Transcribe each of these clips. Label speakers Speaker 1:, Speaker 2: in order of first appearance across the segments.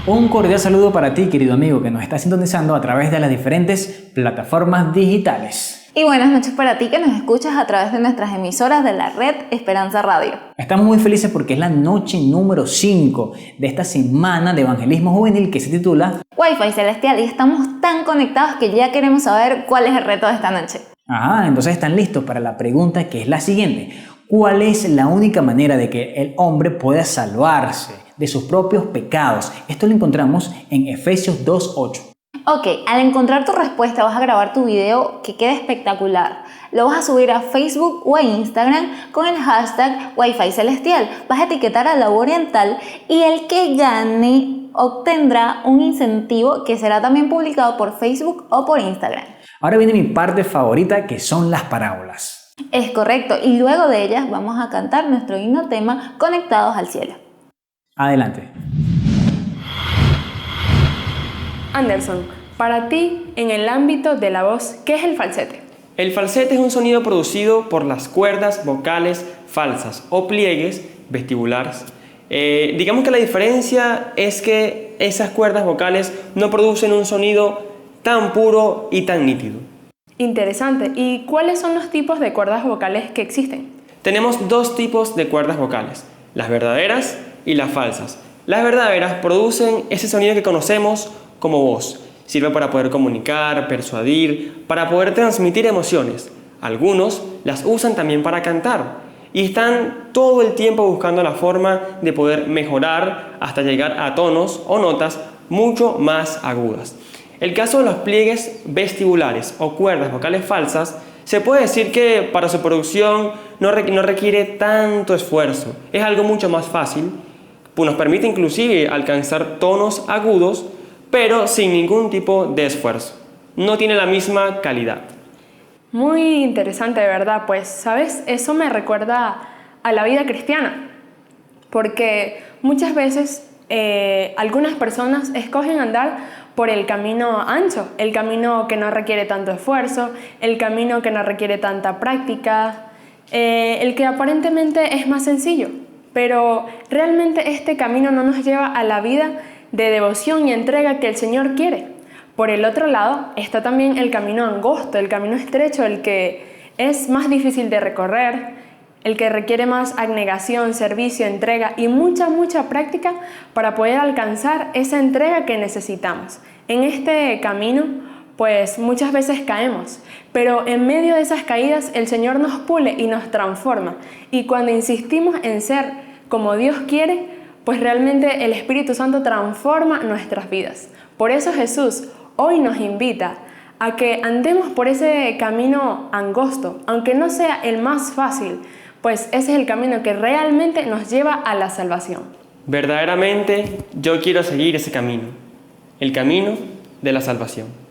Speaker 1: Un cordial saludo para ti, querido amigo, que nos está sintonizando a través de las diferentes plataformas digitales.
Speaker 2: Y buenas noches para ti que nos escuchas a través de nuestras emisoras de la red Esperanza Radio.
Speaker 1: Estamos muy felices porque es la noche número 5 de esta semana de evangelismo juvenil que se titula
Speaker 2: Wi-Fi Celestial, y estamos tan conectados que ya queremos saber cuál es el reto de esta noche.
Speaker 1: Entonces están listos para la pregunta, que es la siguiente. ¿Cuál es la única manera de que el hombre pueda salvarse de sus propios pecados? Esto lo encontramos en Efesios 2:8.
Speaker 2: Ok, al encontrar tu respuesta vas a grabar tu video que quede espectacular. Lo vas a subir a Facebook o a Instagram con el hashtag Wi-Fi Celestial. Vas a etiquetar a Labo Oriental y el que gane obtendrá un incentivo que será también publicado por Facebook o por Instagram.
Speaker 1: Ahora viene mi parte favorita, que son las parábolas.
Speaker 2: Es correcto, y luego de ellas vamos a cantar nuestro himno tema Conectados al Cielo.
Speaker 1: Adelante.
Speaker 3: Anderson, para ti, en el ámbito de la voz, ¿qué es el falsete?
Speaker 4: El falsete es un sonido producido por las cuerdas vocales falsas o pliegues vestibulares. Digamos que la diferencia es que esas cuerdas vocales no producen un sonido tan puro y tan nítido.
Speaker 3: Interesante. ¿Y cuáles son los tipos de cuerdas vocales que existen?
Speaker 4: Tenemos dos tipos de cuerdas vocales, las verdaderas y las falsas. Las verdaderas producen ese sonido que conocemos como voz. Sirve para poder comunicar, persuadir, para poder transmitir emociones. Algunos las usan también para cantar y están todo el tiempo buscando la forma de poder mejorar hasta llegar a tonos o notas mucho más agudas. El caso de los pliegues vestibulares o cuerdas vocales falsas, se puede decir que para su producción no requiere tanto esfuerzo. Es algo mucho más fácil, pues nos permite inclusive alcanzar tonos agudos, pero sin ningún tipo de esfuerzo. No tiene la misma calidad.
Speaker 3: Muy interesante, de verdad. Pues, ¿sabes? Eso me recuerda a la vida cristiana, porque muchas veces algunas personas escogen andar por el camino ancho, el camino que no requiere tanto esfuerzo, el camino que no requiere tanta práctica, el que aparentemente es más sencillo, pero realmente este camino no nos lleva a la vida de devoción y entrega que el Señor quiere. Por el otro lado está también el camino angosto, el camino estrecho, el que es más difícil de recorrer, el que requiere más abnegación, servicio, entrega y mucha práctica para poder alcanzar esa entrega que necesitamos. En este camino, pues muchas veces caemos, pero en medio de esas caídas el Señor nos pule y nos transforma. Y cuando insistimos en ser como Dios quiere, pues realmente el Espíritu Santo transforma nuestras vidas. Por eso Jesús hoy nos invita a que andemos por ese camino angosto, aunque no sea el más fácil, pues ese es el camino que realmente nos lleva a la salvación.
Speaker 4: Verdaderamente yo quiero seguir ese camino, el camino de la salvación.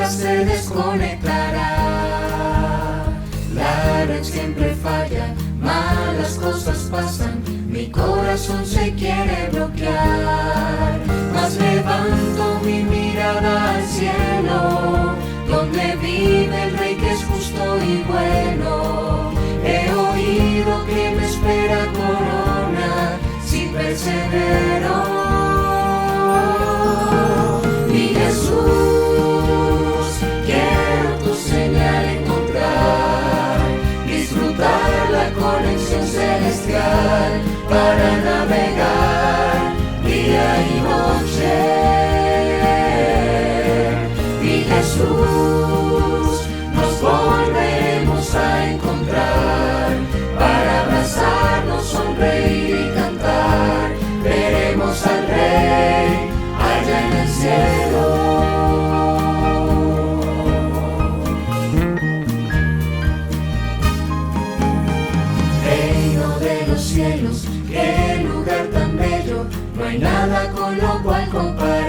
Speaker 5: Se desconectará. La red siempre falla, malas cosas pasan, mi corazón se quiere bloquear. Mas levanto mi mirada al cielo, donde vive el Rey que es justo y bueno. He oído que me espera corona si persevero. Mi Jesús, la conexión celestial para navegar día y noche. Mi Jesús, nos volveremos a encontrar para abrazarnos, sonreír y cantar. Veremos al Rey allá en el cielo. Cielos, qué lugar tan bello, no hay nada con lo cual comparar.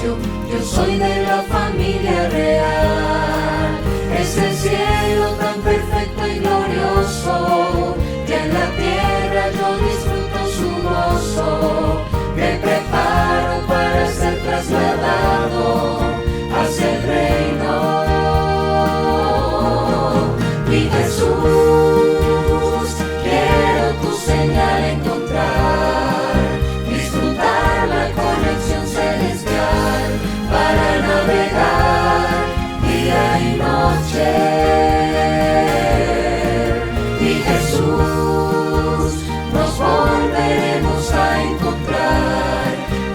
Speaker 5: sacerdocio, yo soy de la familia real. Es el cielo tan perfecto y glorioso, que en la tierra yo disfruto su gozo. Me preparo para ser trasladado hacia el reino. Mi Jesús, quiero tu señal encontrar, disfrutar la conexión celestial para navegar día y noche. Mi Jesús, nos volveremos a encontrar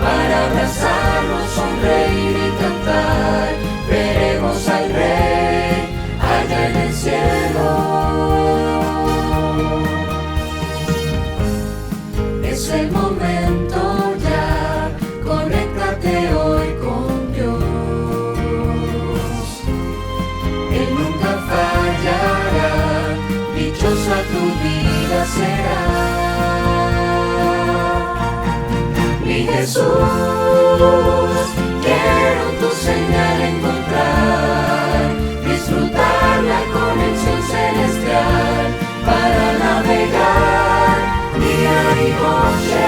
Speaker 5: para abrazarnos, sonreír y cantar. Veremos al Rey allá en el cielo. Es el momento ya, conéctate hoy con Dios. Él nunca fallará, dichosa tu vida será. Mi Jesús, quiero tu señal encontrar, disfrutar la conexión celestial para navegar día y noche.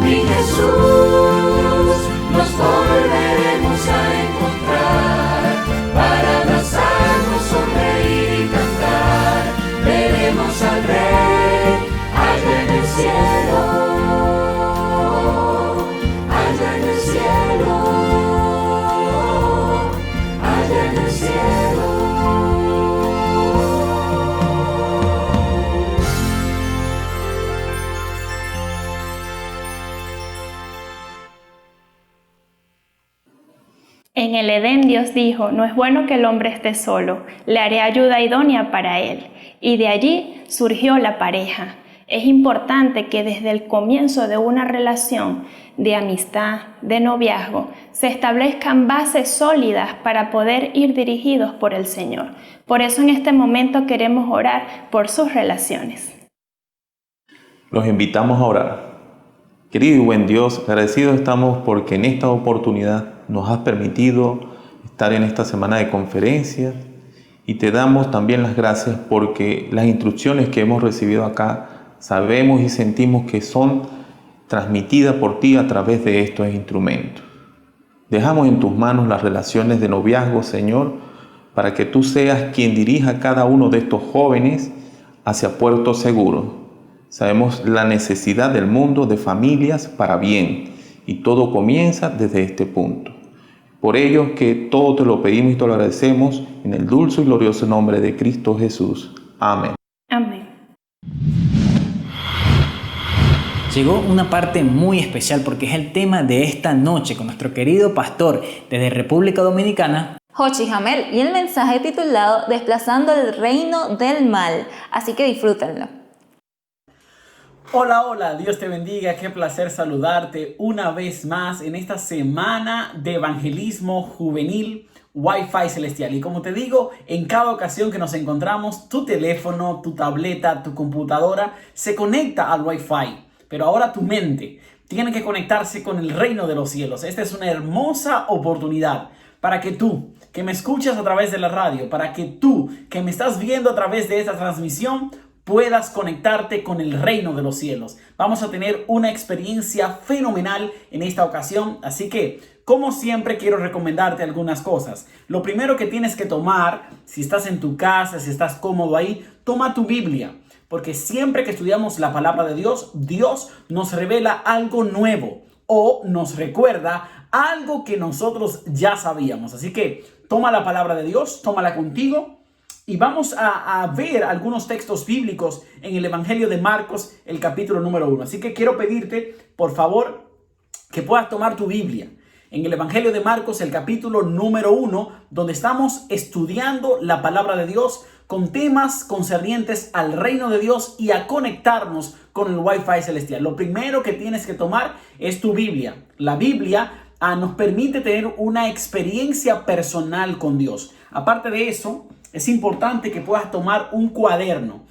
Speaker 5: Mi Jesús, nos volveremos a encontrar para abrazarnos, sonreír y cantar. Veremos al Rey allá en el cielo, allá en el cielo, allá en el cielo.
Speaker 6: En el Edén Dios dijo, no es bueno que el hombre esté solo, le haré ayuda idónea para él. Y de allí surgió la pareja. Es importante que desde el comienzo de una relación de amistad, de noviazgo, se establezcan bases sólidas para poder ir dirigidos por el Señor. Por eso en este momento queremos orar por sus relaciones.
Speaker 7: Los invitamos a orar. Querido y buen Dios, agradecidos estamos porque en esta oportunidad nos has permitido estar en esta semana de conferencias y te damos también las gracias porque las instrucciones que hemos recibido acá sabemos y sentimos que son transmitidas por ti a través de estos instrumentos. Dejamos en tus manos las relaciones de noviazgo, Señor, para que tú seas quien dirija a cada uno de estos jóvenes hacia puerto seguro. Sabemos la necesidad del mundo de familias para bien y todo comienza desde este punto. Por ello que todo te lo pedimos y te lo agradecemos en el dulce y glorioso nombre de Cristo Jesús. Amén.
Speaker 6: Amén.
Speaker 1: Llegó una parte muy especial porque es el tema de esta noche con nuestro querido pastor desde República Dominicana,
Speaker 2: Jochi Jamel, y el mensaje titulado Desplazando el reino del mal. Así que disfrútenlo.
Speaker 8: Hola, hola, Dios te bendiga, qué placer saludarte una vez más en esta semana de evangelismo juvenil Wi-Fi Celestial. Y como te digo, en cada ocasión que nos encontramos, tu teléfono, tu tableta, tu computadora se conecta al Wi-Fi, pero ahora tu mente tiene que conectarse con el reino de los cielos. Esta es una hermosa oportunidad para que tú, que me escuchas a través de la radio, para que tú, que me estás viendo a través de esta transmisión, puedas conectarte con el reino de los cielos. Vamos a tener una experiencia fenomenal en esta ocasión, así que, como siempre, quiero recomendarte algunas cosas. Lo primero que tienes que tomar, si estás en tu casa, si estás cómodo ahí, toma tu Biblia, porque siempre que estudiamos la palabra de Dios, Dios nos revela algo nuevo o nos recuerda algo que nosotros ya sabíamos. Así que toma la palabra de Dios, tómala contigo. Y vamos a ver algunos textos bíblicos en el Evangelio de Marcos, el capítulo número 1. Así que quiero pedirte, por favor, que puedas tomar tu Biblia. En el Evangelio de Marcos, el capítulo número 1, donde estamos estudiando la palabra de Dios con temas concernientes al reino de Dios y a conectarnos con el Wi-Fi celestial. Lo primero que tienes que tomar es tu Biblia. La Biblia nos permite tener una experiencia personal con Dios. Aparte de eso, es importante que puedas tomar un cuaderno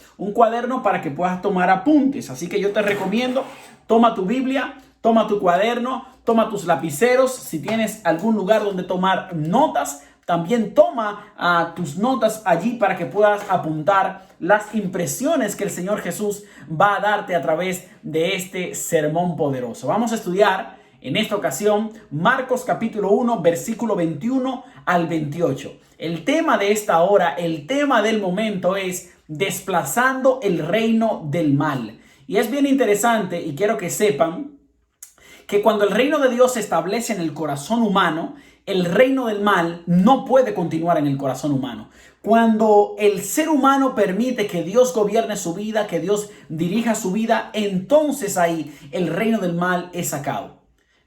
Speaker 8: para que puedas tomar apuntes. Así que yo te recomiendo, toma tu Biblia, toma tu cuaderno, toma tus lapiceros. Si tienes algún lugar donde tomar notas, también toma tus notas allí para que puedas apuntar las impresiones que el Señor Jesús va a darte a través de este sermón poderoso. Vamos a estudiar en esta ocasión Marcos capítulo 1, versículo 21 al 28. El tema de esta hora, el tema del momento es desplazando el reino del mal. Y es bien interesante y quiero que sepan que cuando el reino de Dios se establece en el corazón humano, el reino del mal no puede continuar en el corazón humano. Cuando el ser humano permite que Dios gobierne su vida, que Dios dirija su vida, entonces ahí el reino del mal es sacado.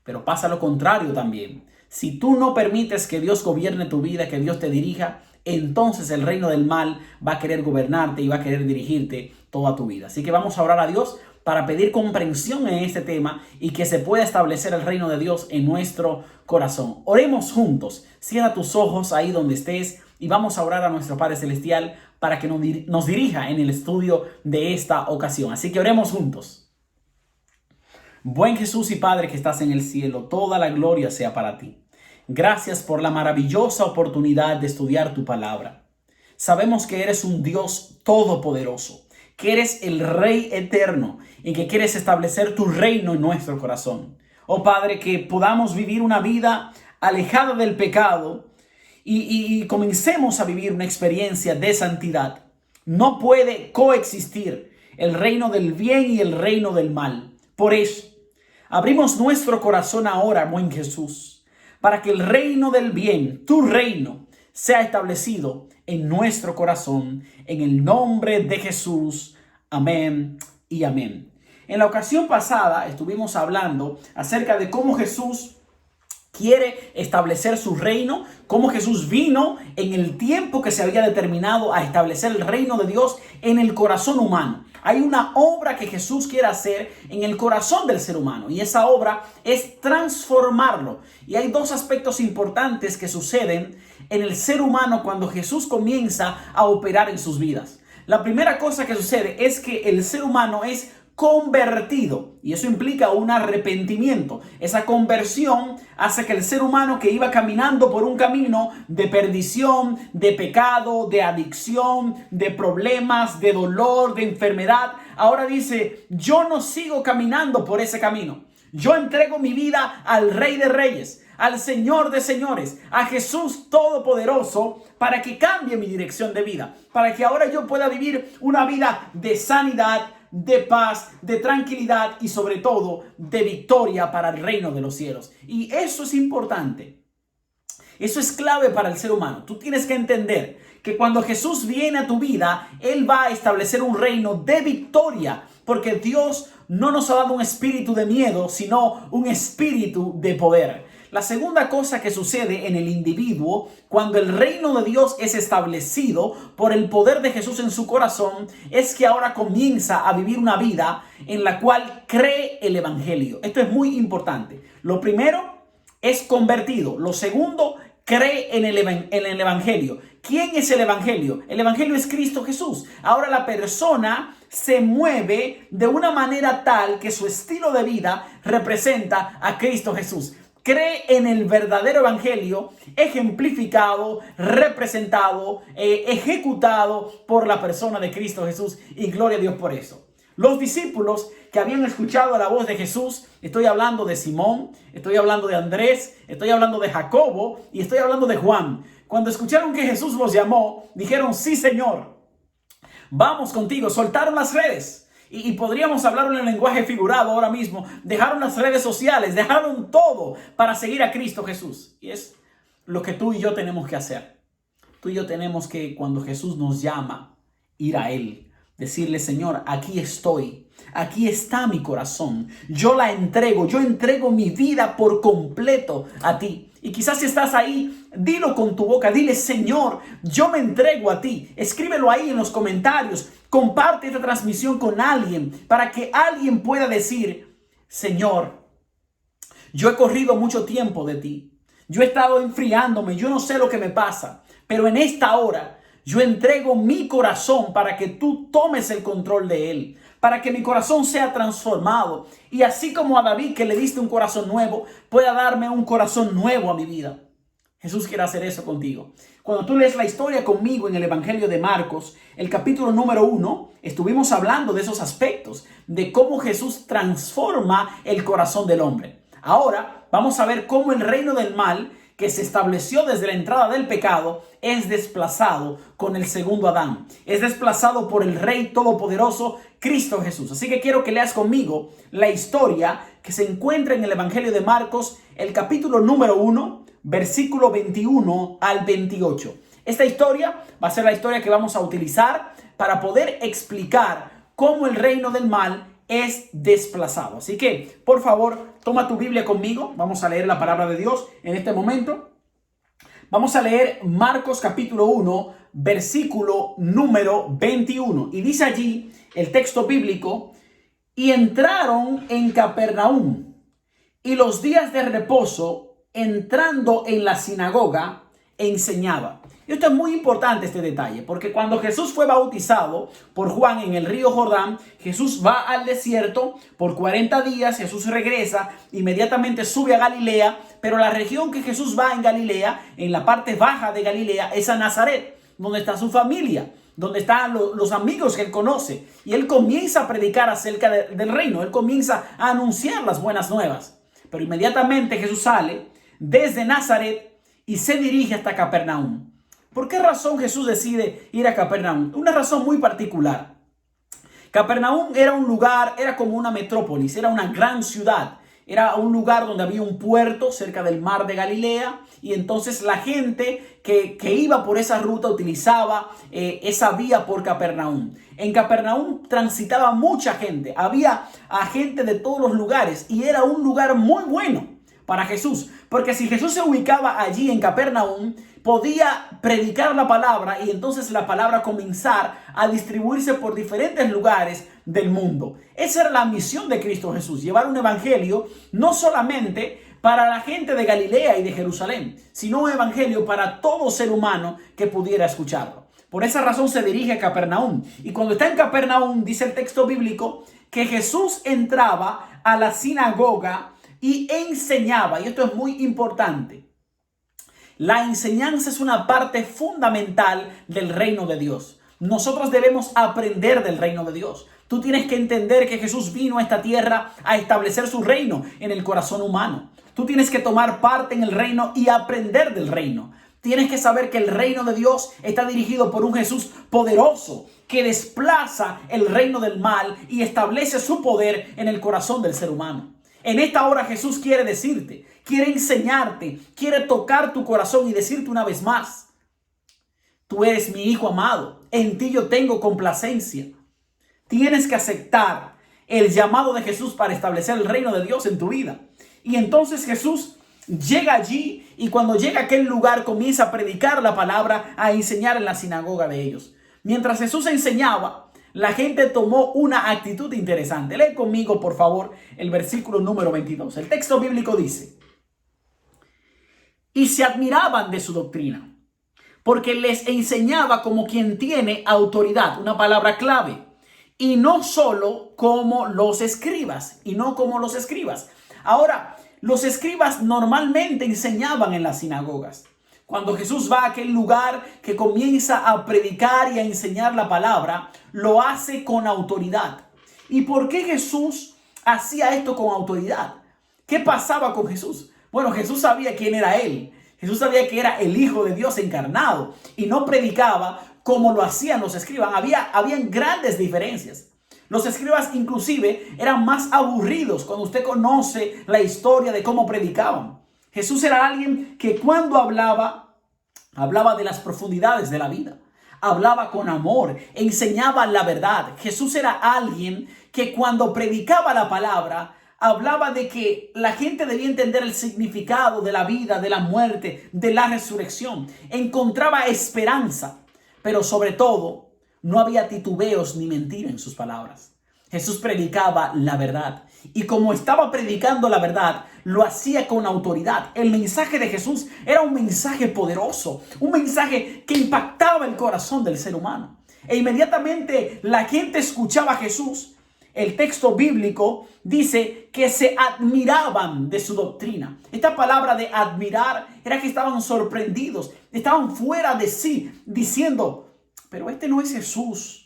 Speaker 8: Pero pasa lo contrario también. Si tú no permites que Dios gobierne tu vida, que Dios te dirija, entonces el reino del mal va a querer gobernarte y va a querer dirigirte toda tu vida. Así que vamos a orar a Dios para pedir comprensión en este tema y que se pueda establecer el reino de Dios en nuestro corazón. Oremos juntos. Cierra tus ojos ahí donde estés y vamos a orar a nuestro Padre Celestial para que nos dirija en el estudio de esta ocasión. Así que oremos juntos. Buen Jesús y Padre que estás en el cielo, toda la gloria sea para ti. Gracias por la maravillosa oportunidad de estudiar tu palabra. Sabemos que eres un Dios todopoderoso, que eres el Rey eterno y que quieres establecer tu reino en nuestro corazón. Oh Padre, que podamos vivir una vida alejada del pecado y comencemos a vivir una experiencia de santidad. No puede coexistir el reino del bien y el reino del mal. Por eso, abrimos nuestro corazón ahora, buen Jesús, para que el reino del bien, tu reino, sea establecido en nuestro corazón, en el nombre de Jesús. Amén y amén. En la ocasión pasada estuvimos hablando acerca de cómo Jesús quiere establecer su reino, cómo Jesús vino en el tiempo que se había determinado a establecer el reino de Dios en el corazón humano. Hay una obra que Jesús quiere hacer en el corazón del ser humano y esa obra es transformarlo. Y hay dos aspectos importantes que suceden en el ser humano cuando Jesús comienza a operar en sus vidas. La primera cosa que sucede es que el ser humano es convertido y eso implica un arrepentimiento. Esa conversión hace que el ser humano que iba caminando por un camino de perdición, de pecado, de adicción, de problemas, de dolor, de enfermedad, ahora dice: yo no sigo caminando por ese camino. Yo entrego mi vida al Rey de Reyes, al Señor de Señores, a Jesús Todopoderoso, para que cambie mi dirección de vida, para que ahora yo pueda vivir una vida de sanidad, de paz, de tranquilidad y sobre todo de victoria para el reino de los cielos. Y eso es importante. Eso es clave para el ser humano. Tú tienes que entender que cuando Jesús viene a tu vida, Él va a establecer un reino de victoria, porque Dios no nos ha dado un espíritu de miedo, sino un espíritu de poder. La segunda cosa que sucede en el individuo cuando el reino de Dios es establecido por el poder de Jesús en su corazón es que ahora comienza a vivir una vida en la cual cree el evangelio. Esto es muy importante. Lo primero es convertido. Lo segundo, cree en el evangelio. ¿Quién es el evangelio? El evangelio es Cristo Jesús. Ahora la persona se mueve de una manera tal que su estilo de vida representa a Cristo Jesús. Cree en el verdadero evangelio, ejemplificado, representado, ejecutado por la persona de Cristo Jesús, y gloria a Dios por eso. Los discípulos que habían escuchado la voz de Jesús, estoy hablando de Simón, estoy hablando de Andrés, estoy hablando de Jacobo y estoy hablando de Juan. Cuando escucharon que Jesús los llamó, dijeron: sí, Señor, vamos contigo. Soltaron las redes. Y podríamos hablar en el lenguaje figurado ahora mismo. Dejaron las redes sociales, dejaron todo para seguir a Cristo Jesús. Y es lo que tú y yo tenemos que hacer. Tú y yo tenemos que, cuando Jesús nos llama, ir a Él. Decirle: Señor, aquí estoy. Aquí está mi corazón. Yo entrego mi vida por completo a ti. Y quizás si estás ahí, dilo con tu boca. Dile: Señor, yo me entrego a ti. Escríbelo ahí en los comentarios. Comparte esta transmisión con alguien para que alguien pueda decir: Señor, yo he corrido mucho tiempo de ti. Yo he estado enfriándome. Yo no sé lo que me pasa. Pero en esta hora Yo entrego mi corazón para que tú tomes el control de él, para que mi corazón sea transformado. Y así como a David, que le diste un corazón nuevo, pueda darme un corazón nuevo a mi vida. Jesús quiere hacer eso contigo. Cuando tú lees la historia conmigo en el Evangelio de Marcos, el capítulo número 1, estuvimos hablando de esos aspectos, de cómo Jesús transforma el corazón del hombre. Ahora vamos a ver cómo el reino del mal, que se estableció desde la entrada del pecado, es desplazado con el segundo Adán. Es desplazado por el Rey Todopoderoso, Cristo Jesús. Así que quiero que leas conmigo la historia que se encuentra en el Evangelio de Marcos, el capítulo número 1, versículo 21 al 28. Esta historia va a ser la historia que vamos a utilizar para poder explicar cómo el reino del mal es desplazado. Así que, por favor, toma tu Biblia conmigo. Vamos a leer la palabra de Dios en este momento. Vamos a leer Marcos capítulo 1, versículo número 21. Y dice allí el texto bíblico: y entraron en Capernaum, y los días de reposo, entrando en la sinagoga, enseñaba. Y esto es muy importante, este detalle, porque cuando Jesús fue bautizado por Juan en el río Jordán, Jesús va al desierto por 40 días, Jesús regresa, inmediatamente sube a Galilea, pero la región que Jesús va en Galilea, en la parte baja de Galilea, es a Nazaret, donde está su familia, donde están los amigos que él conoce. Y él comienza a predicar acerca del reino, él comienza a anunciar las buenas nuevas. Pero inmediatamente Jesús sale desde Nazaret y se dirige hasta Capernaum. ¿Por qué razón Jesús decide ir a Capernaum? Una razón muy particular. Capernaum era un lugar, era como una metrópolis, era una gran ciudad. Era un lugar donde había un puerto cerca del mar de Galilea, y entonces la gente que iba por esa ruta utilizaba esa vía por Capernaum. En Capernaum transitaba mucha gente, había gente de todos los lugares, y era un lugar muy bueno para Jesús, porque si Jesús se ubicaba allí en Capernaum, podía predicar la palabra y entonces la palabra comenzar a distribuirse por diferentes lugares del mundo. Esa era la misión de Cristo Jesús, llevar un evangelio no solamente para la gente de Galilea y de Jerusalén, sino un evangelio para todo ser humano que pudiera escucharlo. Por esa razón se dirige a Capernaum. Y cuando está en Capernaum, dice el texto bíblico, que Jesús entraba a la sinagoga y enseñaba. Y esto es muy importante. La enseñanza es una parte fundamental del reino de Dios. Nosotros debemos aprender del reino de Dios. Tú tienes que entender que Jesús vino a esta tierra a establecer su reino en el corazón humano. Tú tienes que tomar parte en el reino y aprender del reino. Tienes que saber que el reino de Dios está dirigido por un Jesús poderoso que desplaza el reino del mal y establece su poder en el corazón del ser humano. En esta hora Jesús quiere decirte, quiere enseñarte, quiere tocar tu corazón y decirte una vez más: tú eres mi hijo amado, en ti yo tengo complacencia. Tienes que aceptar el llamado de Jesús para establecer el reino de Dios en tu vida. Y entonces Jesús llega allí, y cuando llega a aquel lugar comienza a predicar la palabra, a enseñar en la sinagoga de ellos. Mientras Jesús enseñaba, la gente tomó una actitud interesante. Lee conmigo, por favor, el versículo número 22. El texto bíblico dice: y se admiraban de su doctrina, porque les enseñaba como quien tiene autoridad, una palabra clave, y no solo como los escribas, Ahora, los escribas normalmente enseñaban en las sinagogas. Cuando Jesús va a aquel lugar que comienza a predicar y a enseñar la palabra, lo hace con autoridad. ¿Y por qué Jesús hacía esto con autoridad? ¿Qué pasaba con Jesús? Bueno, Jesús sabía quién era él. Jesús sabía que era el Hijo de Dios encarnado y no predicaba como lo hacían los escribas. Habían grandes diferencias. Los escribas inclusive eran más aburridos cuando usted conoce la historia de cómo predicaban. Jesús era alguien que cuando hablaba de las profundidades de la vida. Hablaba con amor, enseñaba la verdad. Jesús era alguien que cuando predicaba la palabra, hablaba de que la gente debía entender el significado de la vida, de la muerte, de la resurrección. Encontraba esperanza, pero sobre todo no había titubeos ni mentira en sus palabras. Jesús predicaba la verdad. Y como estaba predicando la verdad, lo hacía con autoridad. El mensaje de Jesús era un mensaje poderoso, un mensaje que impactaba el corazón del ser humano. E inmediatamente la gente escuchaba a Jesús. El texto bíblico dice que se admiraban de su doctrina. Esta palabra de admirar era que estaban sorprendidos, estaban fuera de sí, diciendo, pero este no es Jesús,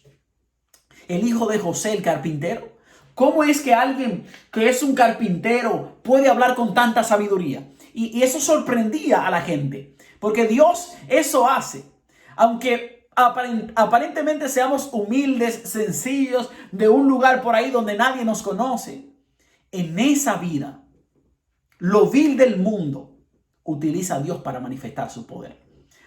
Speaker 8: el hijo de José, el carpintero. ¿Cómo es que alguien que es un carpintero puede hablar con tanta sabiduría? Y eso sorprendía a la gente, porque Dios eso hace. Aunque aparentemente seamos humildes, sencillos, de un lugar por ahí donde nadie nos conoce, en esa vida, lo vil del mundo utiliza a Dios para manifestar su poder.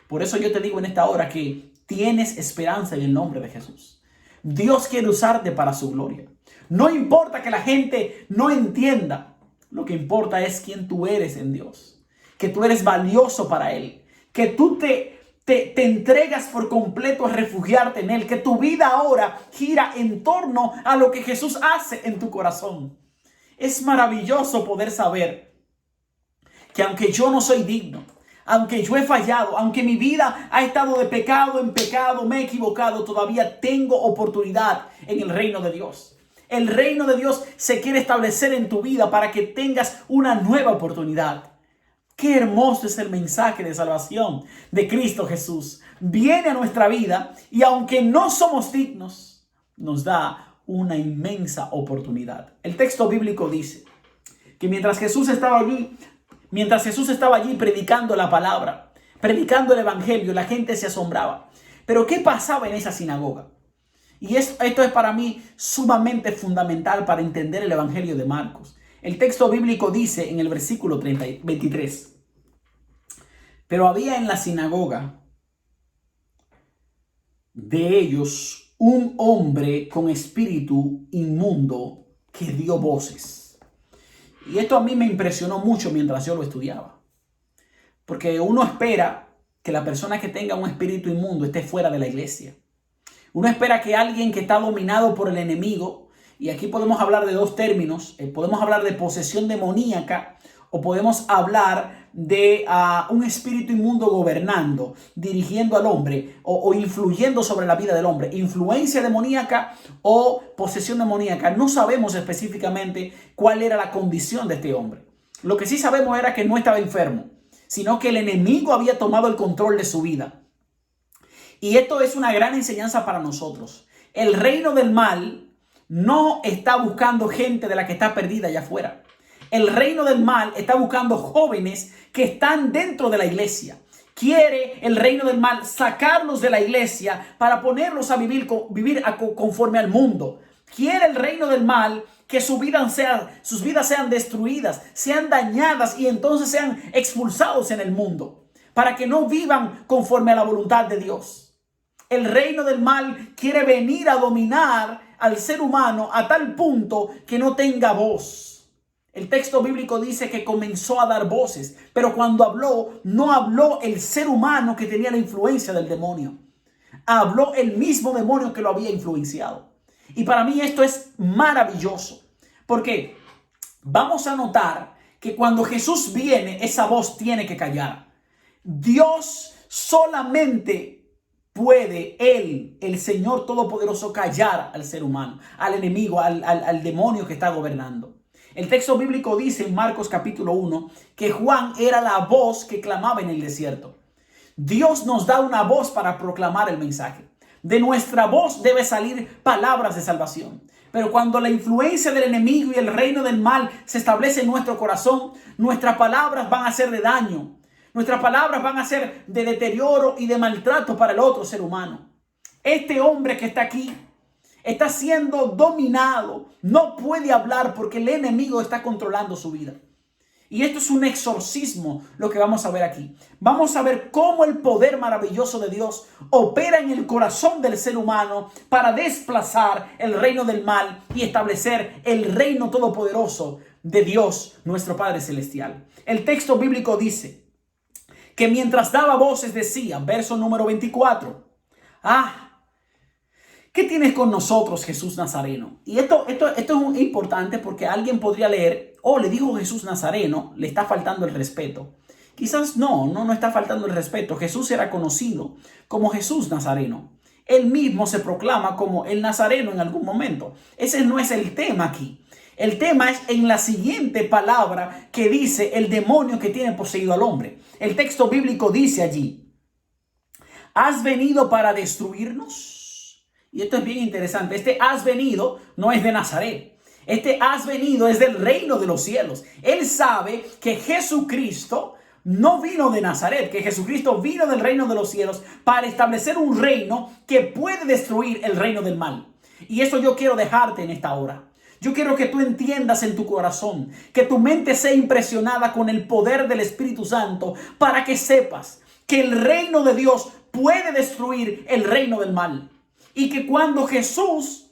Speaker 8: Por eso yo te digo en esta hora que tienes esperanza en el nombre de Jesús. Dios quiere usarte para su gloria. No importa que la gente no entienda. Lo que importa es quién tú eres en Dios. Que tú eres valioso para Él. Que tú te entregas por completo a refugiarte en Él. Que tu vida ahora gira en torno a lo que Jesús hace en tu corazón. Es maravilloso poder saber que aunque yo no soy digno, aunque yo he fallado, aunque mi vida ha estado de pecado en pecado, me he equivocado, todavía tengo oportunidad en el reino de Dios. El reino de Dios se quiere establecer en tu vida para que tengas una nueva oportunidad. Qué hermoso es el mensaje de salvación de Cristo Jesús. Viene a nuestra vida y aunque no somos dignos, nos da una inmensa oportunidad. El texto bíblico dice que mientras Jesús estaba allí predicando la palabra, predicando el evangelio, la gente se asombraba. Pero ¿qué pasaba en esa sinagoga? Y esto es para mí sumamente fundamental para entender el evangelio de Marcos. El texto bíblico dice en el versículo 23. Pero había en la sinagoga de ellos un hombre con espíritu inmundo que dio voces. Y esto a mí me impresionó mucho mientras yo lo estudiaba. Porque uno espera que la persona que tenga un espíritu inmundo esté fuera de la iglesia. Uno espera que alguien que está dominado por el enemigo, y aquí podemos hablar de dos términos, podemos hablar de posesión demoníaca o podemos hablar de un espíritu inmundo gobernando, dirigiendo al hombre o influyendo sobre la vida del hombre. Influencia demoníaca o posesión demoníaca. No sabemos específicamente cuál era la condición de este hombre. Lo que sí sabemos era que no estaba enfermo, sino que el enemigo había tomado el control de su vida. Y esto es una gran enseñanza para nosotros. El reino del mal no está buscando gente de la que está perdida allá afuera. El reino del mal está buscando jóvenes que están dentro de la iglesia. Quiere el reino del mal sacarlos de la iglesia para ponerlos a vivir conforme al mundo. Quiere el reino del mal que sus vidas sean destruidas, sean dañadas y entonces sean expulsados en el mundo, para que no vivan conforme a la voluntad de Dios. El reino del mal quiere venir a dominar al ser humano a tal punto que no tenga voz. El texto bíblico dice que comenzó a dar voces, pero cuando habló, no habló el ser humano que tenía la influencia del demonio. Habló el mismo demonio que lo había influenciado. Y para mí esto es maravilloso, porque vamos a notar que cuando Jesús viene, esa voz tiene que callar. Dios solamente puede, el Señor Todopoderoso, callar al ser humano, al enemigo, al demonio que está gobernando. El texto bíblico dice en Marcos capítulo 1 que Juan era la voz que clamaba en el desierto. Dios nos da una voz para proclamar el mensaje. De nuestra voz debe salir palabras de salvación. Pero cuando la influencia del enemigo y el reino del mal se establece en nuestro corazón, nuestras palabras van a ser de daño. Nuestras palabras van a ser de deterioro y de maltrato para el otro ser humano. Este hombre que está aquí está siendo dominado, no puede hablar porque el enemigo está controlando su vida. Y esto es un exorcismo lo que vamos a ver aquí. Vamos a ver cómo el poder maravilloso de Dios opera en el corazón del ser humano para desplazar el reino del mal y establecer el reino todopoderoso de Dios, nuestro Padre Celestial. El texto bíblico dice que mientras daba voces decía, verso número 24, ¿Qué tienes con nosotros, Jesús Nazareno? Y esto es importante porque alguien podría leer, le dijo Jesús Nazareno, le está faltando el respeto. Quizás no está faltando el respeto. Jesús era conocido como Jesús Nazareno. Él mismo se proclama como el Nazareno en algún momento. Ese no es el tema aquí. El tema es en la siguiente palabra que dice el demonio que tiene poseído al hombre. El texto bíblico dice allí: ¿has venido para destruirnos? Y esto es bien interesante. Este has venido no es de Nazaret. Este has venido es del reino de los cielos. Él sabe que Jesucristo no vino de Nazaret, que Jesucristo vino del reino de los cielos para establecer un reino que puede destruir el reino del mal. Y eso yo quiero dejarte en esta hora. Yo quiero que tú entiendas en tu corazón, que tu mente sea impresionada con el poder del Espíritu Santo para que sepas que el reino de Dios puede destruir el reino del mal. Y que cuando Jesús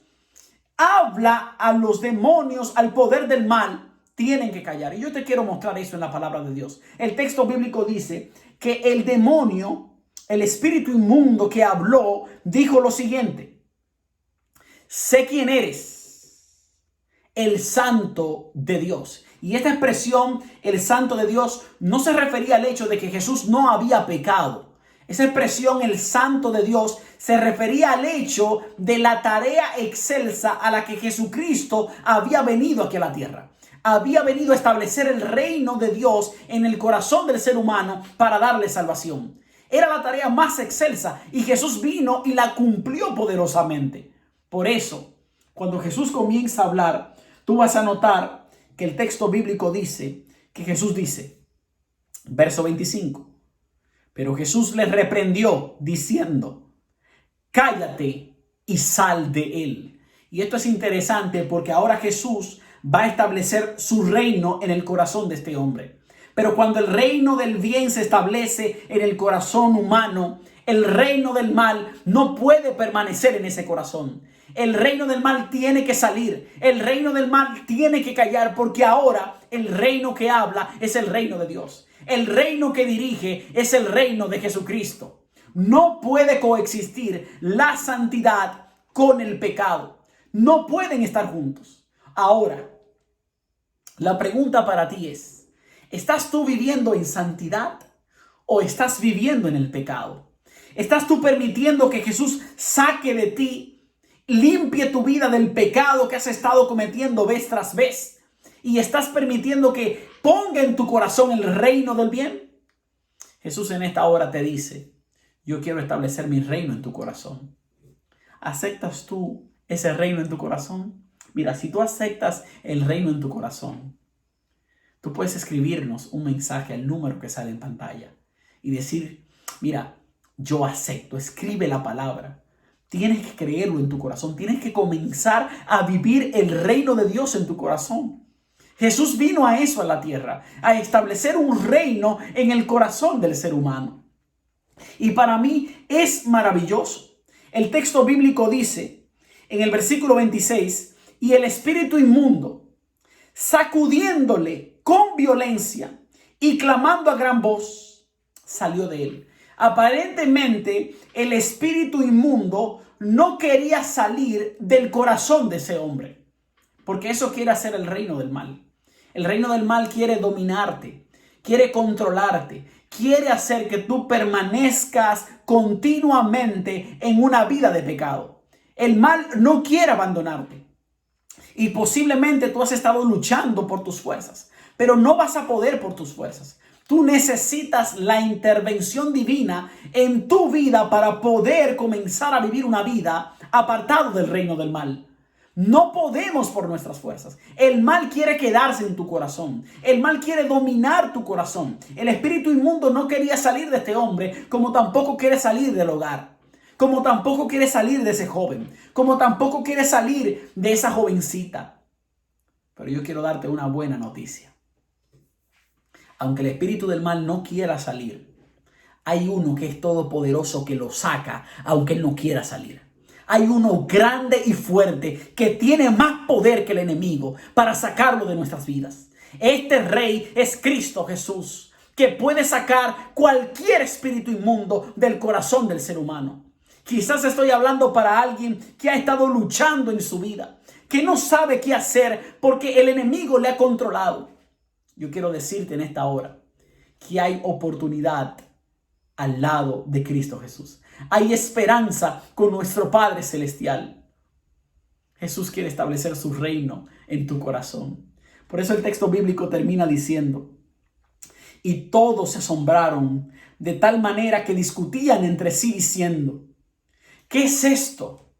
Speaker 8: habla a los demonios, al poder del mal, tienen que callar. Y yo te quiero mostrar eso en la palabra de Dios. El texto bíblico dice que el demonio, el espíritu inmundo que habló, dijo lo siguiente: sé quién eres, el santo de Dios. Y esta expresión, el santo de Dios, no se refería al hecho de que Jesús no había pecado. Esa expresión, el santo de Dios, se refería al hecho de la tarea excelsa a la que Jesucristo había venido aquí a la tierra. Había venido a establecer el reino de Dios en el corazón del ser humano para darle salvación. Era la tarea más excelsa y Jesús vino y la cumplió poderosamente. Por eso, cuando Jesús comienza a hablar, tú vas a notar que el texto bíblico dice, que Jesús dice, verso 25, pero Jesús le reprendió diciendo: cállate y sal de él. Y esto es interesante porque ahora Jesús va a establecer su reino en el corazón de este hombre. Pero cuando el reino del bien se establece en el corazón humano, el reino del mal no puede permanecer en ese corazón. El reino del mal tiene que salir. El reino del mal tiene que callar, porque ahora el reino que habla es el reino de Dios. El reino que dirige es el reino de Jesucristo. No puede coexistir la santidad con el pecado. No pueden estar juntos. Ahora, la pregunta para ti es: ¿estás tú viviendo en santidad o estás viviendo en el pecado? ¿Estás tú permitiendo que Jesús saque de ti, limpie tu vida del pecado que has estado cometiendo vez tras vez? ¿Y estás permitiendo que ponga en tu corazón el reino del bien? Jesús en esta hora te dice: yo quiero establecer mi reino en tu corazón. ¿Aceptas tú ese reino en tu corazón? Mira, si tú aceptas el reino en tu corazón, tú puedes escribirnos un mensaje al número que sale en pantalla y decir: mira, yo acepto. Escribe la palabra. Tienes que creerlo en tu corazón. Tienes que comenzar a vivir el reino de Dios en tu corazón. Jesús vino a eso, a la tierra, a establecer un reino en el corazón del ser humano. Y para mí es maravilloso. El texto bíblico dice en el versículo 26: y el espíritu inmundo, sacudiéndole con violencia y clamando a gran voz, salió de él. Aparentemente, el espíritu inmundo no quería salir del corazón de ese hombre, porque eso quiere hacer el reino del mal. El reino del mal quiere dominarte, quiere controlarte, quiere hacer que tú permanezcas continuamente en una vida de pecado. El mal no quiere abandonarte. Y posiblemente tú has estado luchando por tus fuerzas, pero no vas a poder por tus fuerzas. Tú necesitas la intervención divina en tu vida para poder comenzar a vivir una vida apartado del reino del mal. No podemos por nuestras fuerzas. El mal quiere quedarse en tu corazón. El mal quiere dominar tu corazón. El espíritu inmundo no quería salir de este hombre, como tampoco quiere salir del hogar. Como tampoco quiere salir de ese joven. Como tampoco quiere salir de esa jovencita. Pero yo quiero darte una buena noticia. Aunque el espíritu del mal no quiera salir, hay uno que es todopoderoso que lo saca, aunque él no quiera salir. Hay uno grande y fuerte que tiene más poder que el enemigo para sacarlo de nuestras vidas. Este rey es Cristo Jesús, que puede sacar cualquier espíritu inmundo del corazón del ser humano. Quizás estoy hablando para alguien que ha estado luchando en su vida, que no sabe qué hacer porque el enemigo le ha controlado. Yo quiero decirte en esta hora que hay oportunidad al lado de Cristo Jesús. Hay esperanza con nuestro Padre Celestial. Jesús quiere establecer su reino en tu corazón. Por eso el texto bíblico termina diciendo: y todos se asombraron de tal manera que discutían entre sí diciendo: ¿qué es esto?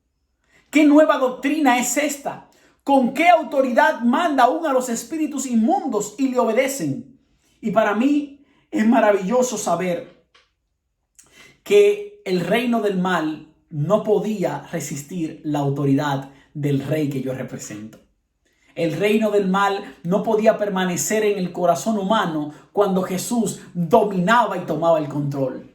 Speaker 8: ¿Qué nueva doctrina es esta? ¿Con qué autoridad manda aún a los espíritus inmundos y le obedecen? Y para mí es maravilloso saber que el reino del mal no podía resistir la autoridad del rey que yo represento. El reino del mal no podía permanecer en el corazón humano cuando Jesús dominaba y tomaba el control.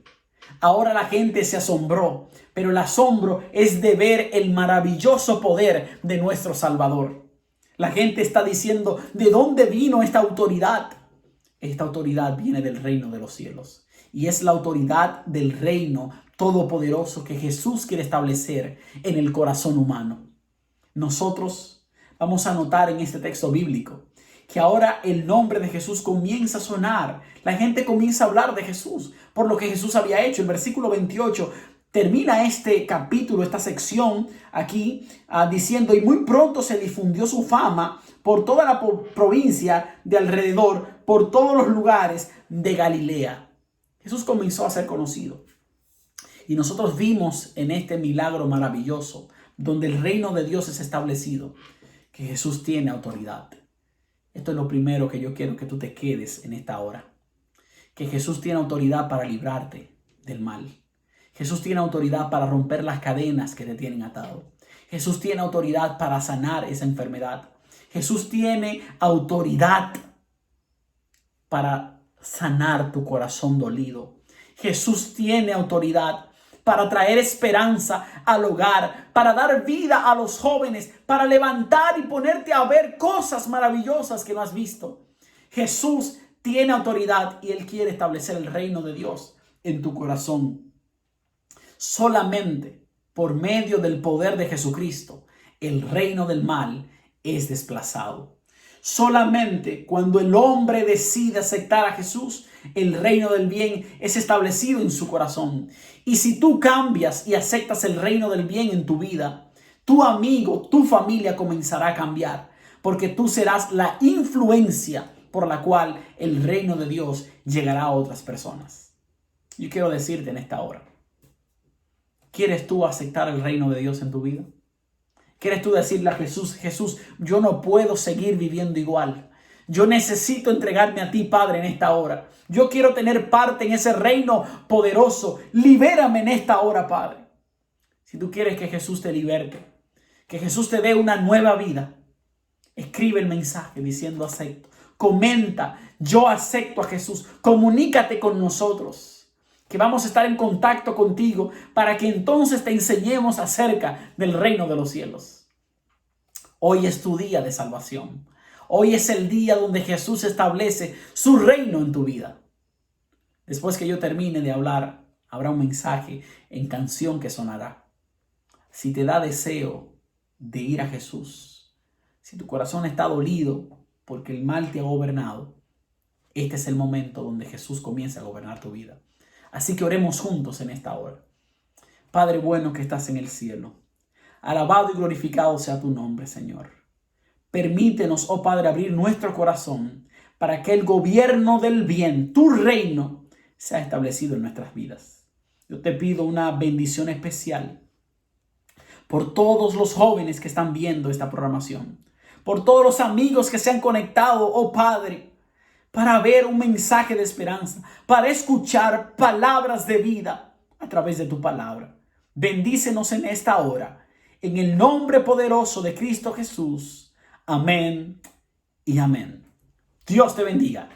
Speaker 8: Ahora la gente se asombró, pero el asombro es de ver el maravilloso poder de nuestro Salvador. La gente está diciendo: ¿de dónde vino esta autoridad? Esta autoridad viene del reino de los cielos y es la autoridad del reino todopoderoso que Jesús quiere establecer en el corazón humano. Nosotros vamos a notar en este texto bíblico que ahora el nombre de Jesús comienza a sonar. La gente comienza a hablar de Jesús por lo que Jesús había hecho. El versículo 28 termina este capítulo, esta sección aquí, diciendo: y muy pronto se difundió su fama por toda la provincia de alrededor, por todos los lugares de Galilea. Jesús comenzó a ser conocido. Y nosotros vimos en este milagro maravilloso, donde el reino de Dios es establecido, que Jesús tiene autoridad. Esto es lo primero que yo quiero que tú te quedes en esta hora. Que Jesús tiene autoridad para librarte del mal. Jesús tiene autoridad para romper las cadenas que te tienen atado. Jesús tiene autoridad para sanar esa enfermedad. Jesús tiene autoridad para sanar tu corazón dolido. Jesús tiene autoridad para traer esperanza al hogar, para dar vida a los jóvenes, para levantar y ponerte a ver cosas maravillosas que no has visto. Jesús tiene autoridad y Él quiere establecer el reino de Dios en tu corazón. Solamente por medio del poder de Jesucristo, el reino del mal es desplazado. Solamente cuando el hombre decide aceptar a Jesús, el reino del bien es establecido en su corazón. Y si tú cambias y aceptas el reino del bien en tu vida, tu amigo, tu familia comenzará a cambiar, porque tú serás la influencia por la cual el reino de Dios llegará a otras personas. Yo quiero decirte en esta hora: ¿quieres tú aceptar el reino de Dios en tu vida? ¿Quieres tú decirle a Jesús: Jesús, yo no puedo seguir viviendo igual? Yo necesito entregarme a ti, Padre, en esta hora. Yo quiero tener parte en ese reino poderoso. Libérame en esta hora, Padre. Si tú quieres que Jesús te liberte, que Jesús te dé una nueva vida, escribe el mensaje diciendo acepto. Comenta: yo acepto a Jesús. Comunícate con nosotros, que vamos a estar en contacto contigo para que entonces te enseñemos acerca del reino de los cielos. Hoy es tu día de salvación. Hoy es el día donde Jesús establece su reino en tu vida. Después que yo termine de hablar, habrá un mensaje en canción que sonará. Si te da deseo de ir a Jesús, si tu corazón está dolido porque el mal te ha gobernado, este es el momento donde Jesús comienza a gobernar tu vida. Así que oremos juntos en esta hora. Padre bueno que estás en el cielo, alabado y glorificado sea tu nombre, Señor. Permítenos, oh Padre, abrir nuestro corazón para que el gobierno del bien, tu reino, sea establecido en nuestras vidas. Yo te pido una bendición especial por todos los jóvenes que están viendo esta programación, por todos los amigos que se han conectado, oh Padre, para ver un mensaje de esperanza, para escuchar palabras de vida a través de tu palabra. Bendícenos en esta hora, en el nombre poderoso de Cristo Jesús. Amén y amén. Dios te bendiga.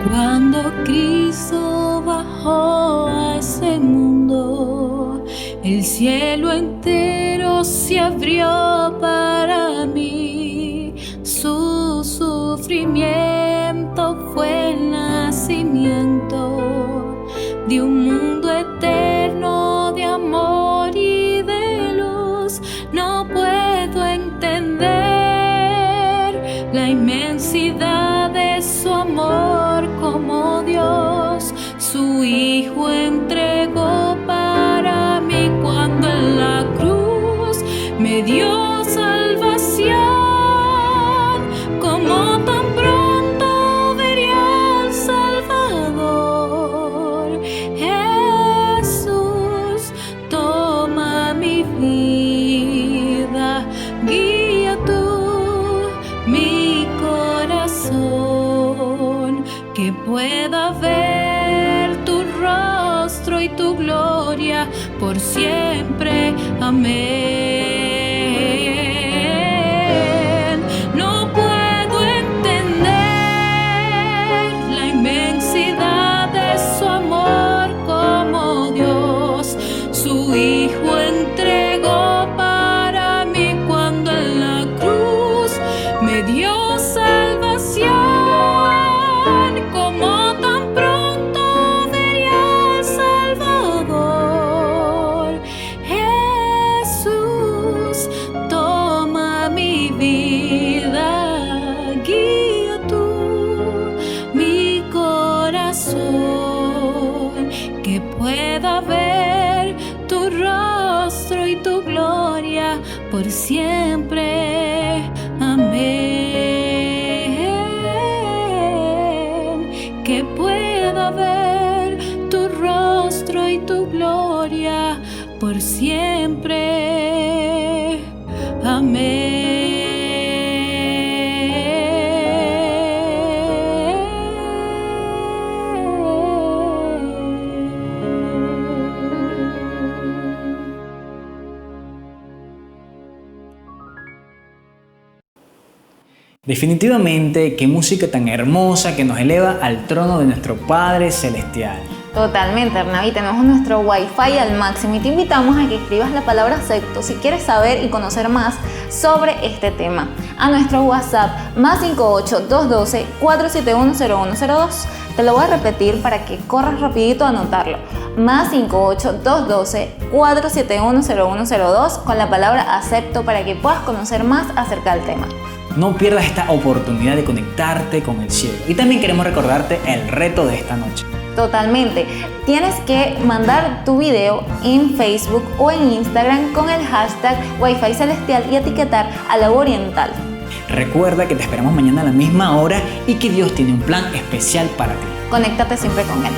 Speaker 9: Cuando Cristo bajó a ese mundo, el cielo entero se abrió para mí. Su sufrimiento fue el nacimiento de un mundo eterno de amor y de luz. No puedo entender la inmensidad de su amor, como Dios su Hijo entregó para mí cuando en la cruz me dio salvación. Como tan pronto vería al Salvador, Jesús, toma mi vida, guía tú mi corazón, que pueda ver tu rostro y tu gloria por siempre. Amén. No puedo entender la inmensidad de su amor, como Dios su Hijo entregó para mí cuando en la cruz me dio salvación. Como tan pronto vería al Salvador, Jesús, toma mi vida, guía tú mi corazón, que pueda ver tu rostro y tu gloria por siempre. Amén. Que pueda ver tu rostro y tu gloria por siempre.
Speaker 1: Definitivamente, qué música tan hermosa que nos eleva al trono de nuestro Padre Celestial.
Speaker 2: Totalmente, Arnavi, tenemos nuestro Wi-Fi al máximo y te invitamos a que escribas la palabra acepto si quieres saber y conocer más sobre este tema. A nuestro WhatsApp +58 212 471 0102. Te lo voy a repetir para que corras rapidito a anotarlo. +58 212 471 0102 con la palabra acepto para que puedas conocer más acerca del tema.
Speaker 1: No pierdas esta oportunidad de conectarte con el cielo. Y también queremos recordarte el reto de esta noche.
Speaker 2: Totalmente. Tienes que mandar tu video en Facebook o en Instagram con el hashtag Wi-Fi Celestial y etiquetar a la Oriental.
Speaker 1: Recuerda que te esperamos mañana a la misma hora y que Dios tiene un plan especial para ti.
Speaker 2: Conéctate siempre con Él.